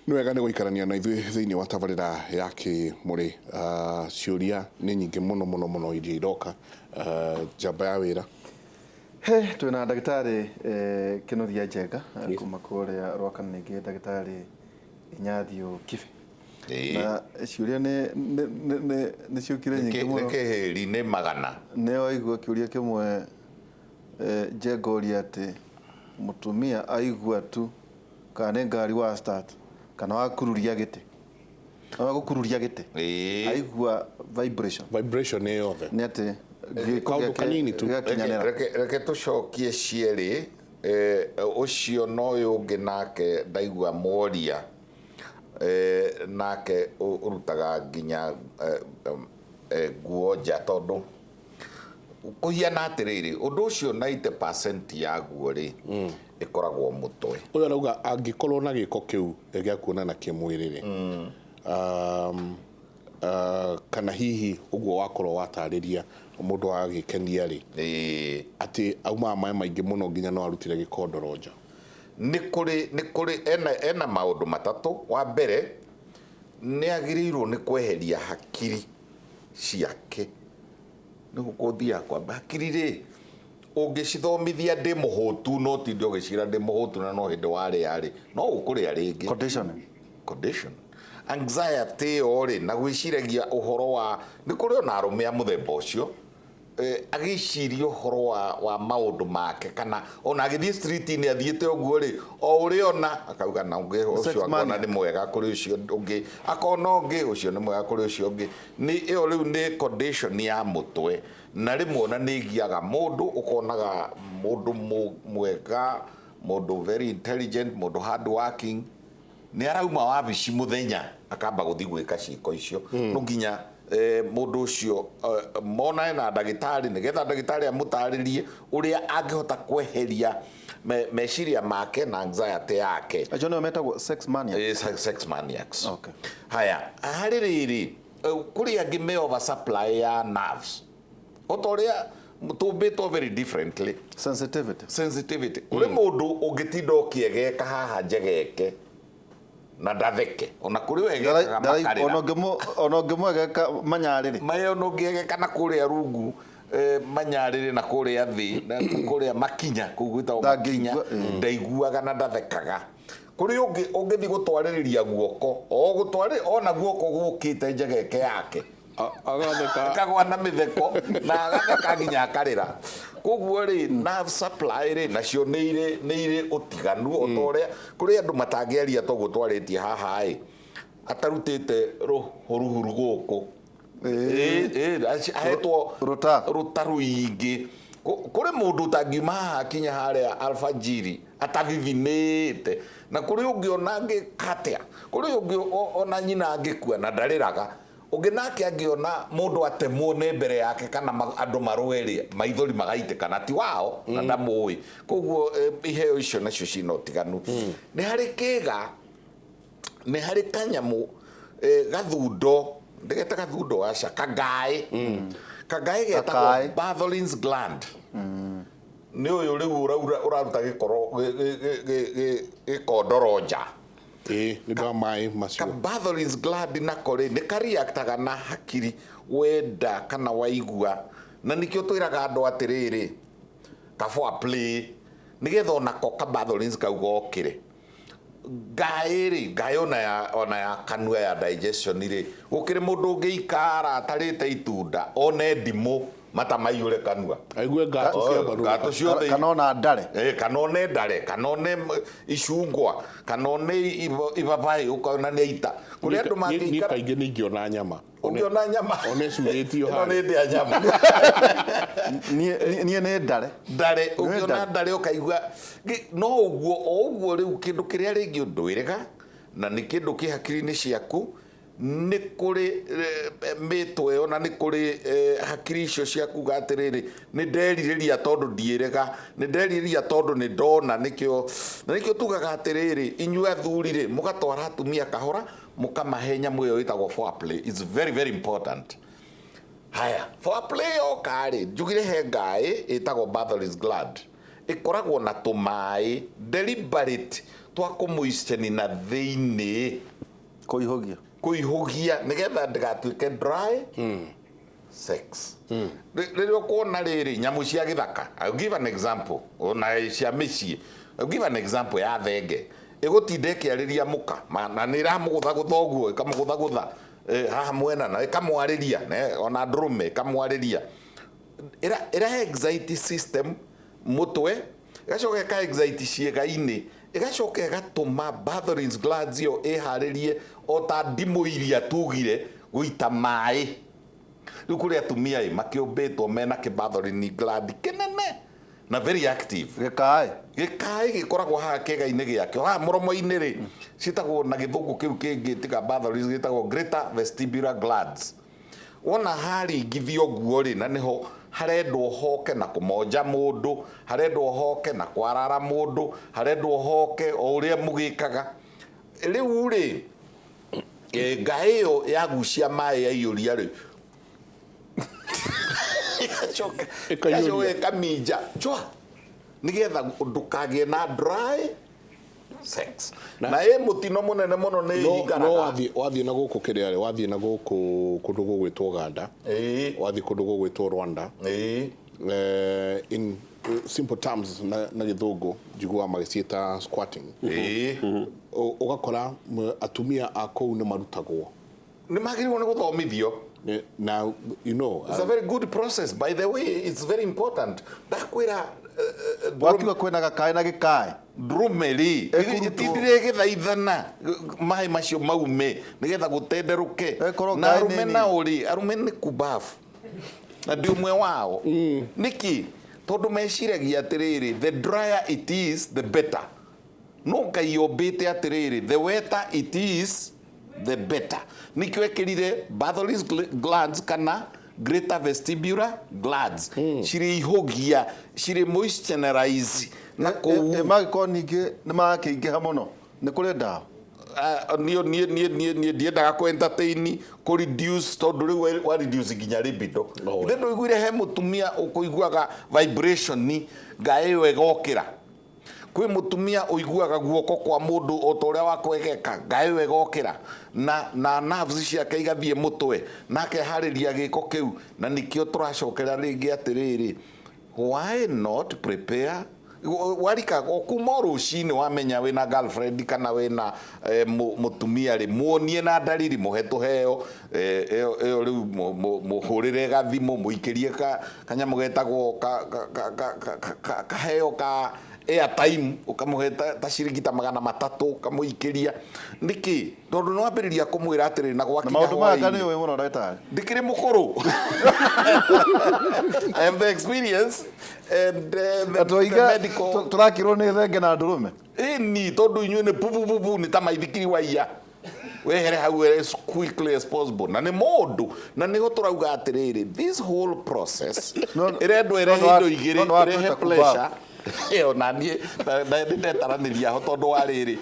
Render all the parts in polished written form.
Nĩ wega nĩ gũikarania na ithuĩ thĩinĩ wa tabarĩra ya Kĩmũrĩ. Ciũria nĩ nyingĩ mũno iria iroka. Njamba ya wĩra. Twĩna ndagĩtarĩ Kĩnuthia Njenga kuma kũrĩa Rwakanĩngĩ, ndagĩtarĩ Inyathio Kibe. Na ciũria nĩ ciũkire nyingĩ mũno. Kĩhĩri nĩ magana. Nĩ waigua kĩũria kĩmwe Njenga ũria atĩ mũtumia aigua tu kana ngari wa start kana wakururia gĩtĩ. Gũkururia gĩtĩ. Aigua vibration nĩ yothe. Nĩ atĩ kaũndũ kanini tu. Reke tũcokie cierĩ. Ũcio no ũyũ ũngĩ nake ndaigua moria. Nake ũrutaga nginya nguo nja tondũ kũhiana atĩrĩrĩ, ũndũ ũcio 90% ya guo rĩ ĩkoragwo mũtwe. Ũyũ arauga angĩkorwo na gĩko kĩu gĩa kuonana kĩmwĩrĩ rĩ, kana hihi ũguo wakorwo watarĩria mũndũ agĩkenia rĩ, atĩ aumaga maĩ maingĩ mũno nginya no arutire gĩkondoro nja. Nĩ kũrĩ ena maũndũ matatũ. Wa mbere nĩ agĩrĩirwo nĩ kweheria hakiri ciake. Nĩ gũkũthia kwamba hakiri rĩ, ũngĩcithomithia ndĩ mũhũtu no ti ndĩ ũgĩcira ndĩ mũhũtu na no hĩndĩ warĩa rĩ, no ũkũrĩa rĩngĩ. Condition. Anxiety rĩ, na gwĩciragia ũhoro wa, nĩ kũrĩ ona arũme a mũthemba ũcio agĩciria ũhoro wa maũndũ make, kana ona agĩthiĩ street-inĩ athiĩte ũguo rĩ, o ũrĩa ona akauga na ũngĩ ũcio akona nĩ mwega kũrĩ ũcio ũngĩ, akona ũngĩ ũcio nĩ mwega kũrĩ ũcio ũngĩ. Ĩyo rĩu nĩ condition ya mũtwe, na rĩmwe ona nĩ igiaga mũndũ, ũkonaga mũndũ mwega, mũndũ very intelligent, mũndũ hard working, nĩ arauma wabici mũthenya akamba gũthiĩ gwĩka ciĩko icio. No nginya mũndũ ũcio monane na ndagĩtarĩ nĩgetha ndagĩtarĩ amũtarĩrie ũrĩa angĩhota kweheria meciria make na anxiety yake. Ajo nĩo metagwo sex maniacs. Sex maniacs. Okay. Haya, harĩ rĩrĩ kũrĩ angĩ me over supply ya nerves. Otorĩa tũmbĩtwo very differently. Sensitivity. Kũrĩ mũndũ ũngĩtinda ũkĩegeka haha njegeke na ndatheke ona kuri wegeka makarira ona ngĩmwegeka manyarĩrĩ mayo no ngĩegeka na kũrĩa rungu manyarĩrĩ na kũrĩa thĩ na kũrĩa makinya kugwita makinya ndaiguaga na ndathekaga. Kuri ũngĩthi gũtwarĩrĩria guoko ona guoko gũkĩte njegeke yake akagwa na mĩtheko na agatheka nginya akarĩra. Koguo rĩ, nerve supply rĩ nacio nĩ irĩ ũtiganu otorĩa kũrĩ andũ matangĩaria to gũtwarĩtie haha atarutĩte rũhuru gũkũ ahetwo ruta rũingĩ. Kũrĩ mũndũ ũtangiuma haha kinya harĩa alfajiri atavivinĩte, na kũrĩ ũngĩ ona angĩkatia, kũrĩ ũngĩ ona nyina angĩkua na ndarĩraga, ũngĩ nake angĩona mũndũ atemwo nĩ mbere yake kana andũ marũerie maithori magaitĩka na ti wao na ndamũĩ. Koguo iheo icio nacio cina ũtiganu. Nĩ harĩ kĩga, nĩ harĩ kanyamũ gathundo, ndĩgete gathundo aca kagaĩ getagwo Bartholin's gland. Nĩ ũyũ rĩu ũraruta gĩkondoro nja. Nĩndwa maĩ macio. Bartholin's gland nako rĩ nĩ kareactaga na hakiri wenda kana waigua, na nĩkĩo twĩraga andũ atĩrĩrĩ foreplay nĩgetha onako ka Bartholin's kau gokĩre. Ngaĩ ona ya kanua ya digestion rĩ, gũkĩrĩ mũndũ ũngĩikara atarĩte itunda one ndimũ mata maiyũre kanua, aigue ngatũ ciothe, kana ona ndare, kana one ndare, kana one icungwa, kana one ibabai ukona nĩ ita. Kũrĩ andũ mangĩikara kaingĩ nĩ ingĩona nyama, ũngĩona nyama one curĩtio haha nĩ ndĩa nyama niĩ nĩ ndare ũngĩona ndare ũkaigua no ũguo rĩu kĩndũ kĩrĩa rĩngĩ ndwĩrĩga na nĩ kĩndũ kĩ hakiri-inĩ ciaku. Nĩ kũrĩ mĩtwe ona nĩ kũrĩ hakiri icio ciaku atĩrĩrĩ nĩ nderirĩria tondũ ndiĩrĩga, nĩ nderirĩria tondũ nĩ ndona, nĩkĩo tugaga atĩrĩrĩ inyuĩ athuri rĩ mũgatwara atumia kahora mũkamahe nyamũ ĩyo ĩtagwo foreplay. It's very very important. Haya, foreplay yoka rĩ njugire he ngaĩ ĩtagwo Bartholin's gland. ikoragwo na tumaĩ deliberate twa kũmoisteni na thĩinĩ kũihũgia nĩgetha ndĩgatuĩke dry sex. Rĩrĩa ũkuona rĩrĩ nyamũ cia gĩthaka, I'll give an example, ona cia mĩciĩ, I'll give an example ya thenge ĩgũtinda ĩkĩarĩria mũka na nĩ ĩramũgũthagũtha ũguo ĩkamũgũthagũtha haha mwena na ĩkamwarĩria ona ndũrũme ĩkamwarĩria, ĩra excite system mũtwe, ĩgacoka ĩka excite ciĩga-inĩ, ĩgacoka ĩgatũma Bartholin's glands ĩyo ĩharĩrie o ta ndimũ iria tugire gũita maĩ. Rĩu kũrĩ atumia makĩũmbĩtwo mena kĩ-Bartholin gland kĩnene na very active. Gĩkaĩ gĩkoragwo haha kĩega-inĩ gĩakĩo haha mũromo-inĩ rĩ citagwo na gĩthũngũ kĩu kĩngĩ tiga Bartholin gĩtagwo greater vestibular glands. Wona haringithio guo rĩ na nĩho harendwo hoke na kũmonja mũndũ, harendwo hoke na kwarara mũndũ, harendwo hoke o ũrĩa mũgĩkaga. Rĩu rĩ ngaĩ ĩyo yagucia maĩ yaiyũria rĩ ĩkaminja nĩgetha ndũkagĩe na dry sex. Na mũtino mũnene mũno nĩ ihingaraga. Wathiĩ na gũkũ kĩrĩa rĩ, wathiĩ na gũkũ kũndũ gũgwĩtwo Uganda, wathiĩ kũndũ gũgwĩtwo Rwanda, in simple terms na gĩthũngũ njiguaga magĩciĩta squatting. Ũgakora atumia a kũu nĩ marutagwo, nĩ magĩrĩirwo nĩ gũthomithio. Now, you know, it's a very good process, by the way, it's very important. Ndakwĩra wakiuga kwĩna gakaĩ na gĩkaĩ ndrumeri itindire gĩthaithana maĩ macio maume nĩgetha gũtenderũke na arume na ũrĩ arume nĩ kubafu na ndi ũmwe wao nĩki tondũ meciragia atĩrĩrĩ, the drier it is the better. No Ngai yombĩte atĩrĩrĩ, the wetter it is the better. Nikĩo ekĩrire Bartholin's glands kana greater vestibular glands cirĩ ihũgia cirĩ moisturize na kũu magĩkorwo ningĩ nĩ makĩingĩha mũno nĩ kũrĩ ndawa. Niĩ ndiendaga kũ entertain kũ reduce tondũ rĩu wa reduce nginya libido. Ndĩ iguire he mũtumia ũkũiguaga vibration ngaĩ ĩyo ĩgokĩra. Kwĩ mũtumia ũiguaga guoko kwa mũndũ o ta ũrĩa wakwegeka ngaĩ ĩyo ĩgokĩra na nerves ciake igathiĩ mũtwe nake harĩria gĩko kĩu. Na nĩkĩo tũracokera rĩngĩ atĩrĩrĩ, why not prepare warika kuma rũcinĩ wamenya wĩna girlfriend kana wĩna mũtumia rĩ muonie na ndariri mũhe tũheo ĩyo rĩu mũhũrĩre gathimũ mũikĩrie kanyamũ getagwo kaheo ka airtime ukamũhe ta ciringi ta 300 ukamũikĩria nĩkĩ tondũ no ambĩrĩria kũmwĩra atĩrĩ na gwakinya maũndũ maya nĩ ũĩ mũno ndagĩtarĩ ndikĩrĩ mũkũrũ. I have the experience and the medical tũrakirwo nĩ thenge na ndũrũme ni tondũ inyuĩ nĩ pupupupu nĩ ta maithikiri wa iya wehere hau as quickly as possible na nĩ mũndũ na nĩho tũrauga atĩrĩrĩ, this whole process ĩrendwo ĩrehe indo igĩrĩ, ĩrehe pleasure na niĩ ndetaranĩria ho tondũ wa rĩrĩ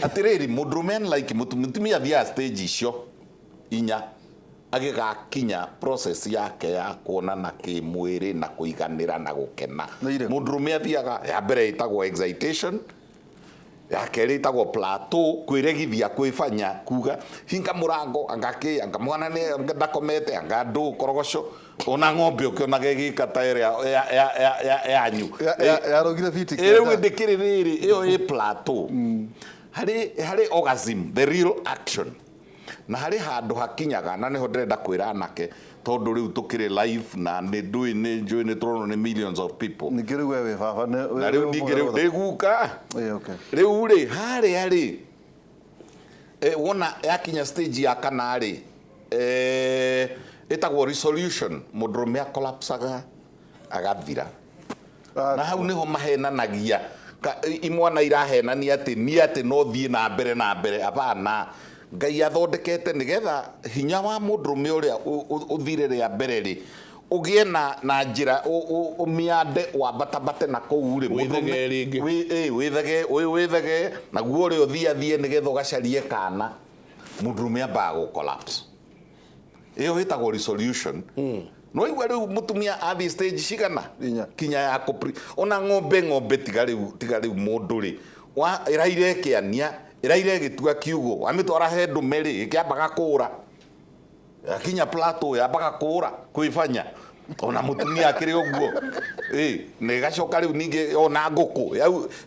atĩrĩrĩ mũndũrũme like mũtumia thiaga stage icio inya agĩgakinya process yake ya kuonana kĩmwĩrĩ na kũiganĩra na gũkena. Mũndũrũme athiaga ya mbere ĩtagwo excitation, ya kerĩ ĩtagwo plateau kwĩregithia kwĩbanya kuga hinga mũrango anga mwana nĩ ndakomete anga ndũ korogoco ona ng'ombe ũkĩonaga ĩgĩka ta ĩrĩa yanyu yarogire fiti rĩu ndĩkĩrĩ rĩrĩ ĩyo ĩ plateau. Harĩ orgasm, the real action, na harĩ handũ hakinyaga na nĩho ndĩrenda kwĩra anake tondũ rĩu tũkĩrĩ live na nĩ njũĩ nĩ tũronwo nĩ millions of people. Ningĩ rĩu we baba na rĩu ningĩ rĩu ndĩguka rĩu rĩ harĩa rĩ wona yakinya stage ya kana rĩ ĩtagwo resolution, mũndũrũme collapsaga agathira na hau nĩho mahenanagia imwana irahenania atĩ no thiĩ na mbere apana. Ngai athondekete nĩgetha hinya wa mũndũrũme ũrĩa ũthire rĩa mbere rĩ ũgĩe na njĩra ũmiande wambatabate na kũu rĩ wĩthege naguo ũrĩa ũthiathiĩ nĩgetha ũgacarie kana mũndũrũme ambaga gũ collapse. Ĩyo ĩtagwo resolution no igwa riu mutumia athi stage cigana Inya. kinya ya kupri ona ng'ombe tiga riu mundu ri wa iraire kiania iraire gitua kiugo wamitwara he ndumeri ikiambaga kura akinya plateau yambaga kura kwifanya ona mutumia akiri uguo ne gacoka riu ninge ona nguku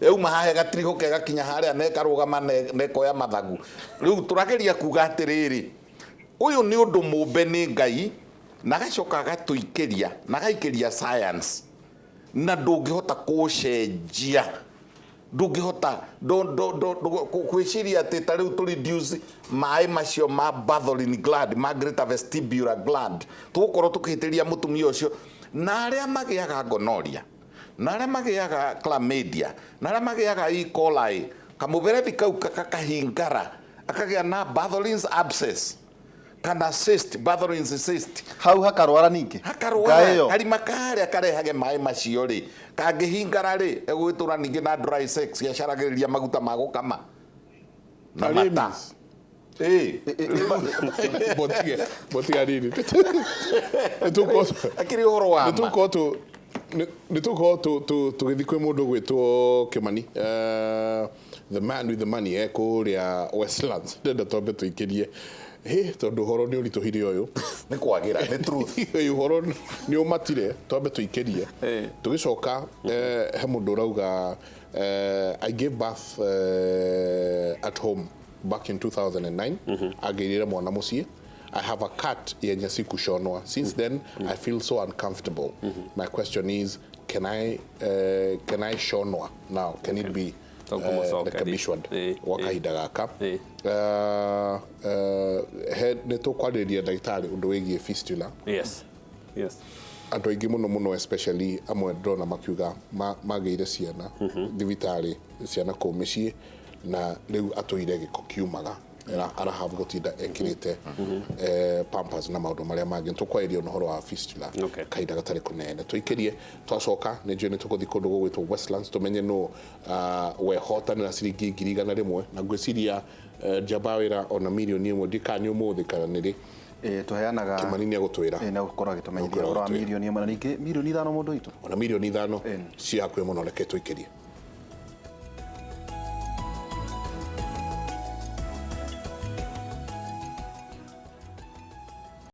yau mahahe gatiriho kega kinya haria nekarugama nekoya mathagu riu turageria kuga atiriri uyu ni undu mumbe ni Ngai na gacoka gatuikeria na gaikeria science na ndungihota kucenjia ndungihota kwiciria ati ta riu tu reduce mai macio ma bathroline gland ma greater vestibular gland tugukorwo tukihitiria mutumia ucio na aria magiaga gonorrhea na aria magiaga chlamydia na aria magiaga E. coli kamuberethi kau kakahingara akagia na bathroline abscess kana cyst bathroline cyst hau hakarwara ningi hakarwara karima karia karehage mai macio ri kangihingara ri egwitura ningi na dry sex yacaragiriria maguta ma gukama na mata botiga nini akiri horo wa nituko tugithi kwi mundu gwitwo Kimani the man with the money kuria Westlands ndenda tombe tuikirie tondu horo ni urituhire uyu ni kwagira ni truth uyu horo ni umatire tombe tuikirie tugicoka he mundu rauga I gave birth at home back in 2009 agirire mwana mucie I have a cat yenye sikushonwa since then I feel so uncomfortable my question is can I shonwa now can it be rekebishwa wakahinda gaka nä tå kwarä ndagitari å ndå wä giä fistula andå aingä må no especially amwe ndona makiuga magä ire ciana thibitarä ciana kå mä ciä na rä u atå ire gä ko kiumaga arahavu gå tinda ekä te pampers na maå ndå marä a mangä tå kwaria å horo wa fistula kahinda gatarä kå nene tå ikä twacoka nä njå nä tå gå thiä kå ndå gå gwä two Westlands tå menye no wehotanä ra ciringi 100,000 na ngwä ciria njamba wä ra ona mirioni 1 ndikanyå må thä kana nä rä tuheanaga Kimani nä agå twä ra na gukorwo agitumenyithia ro wa mirioni 1 na ningĩ mirioni 5 mundu itu ona mirioni 5 cia hakuhĩ mũno reke tũikĩrie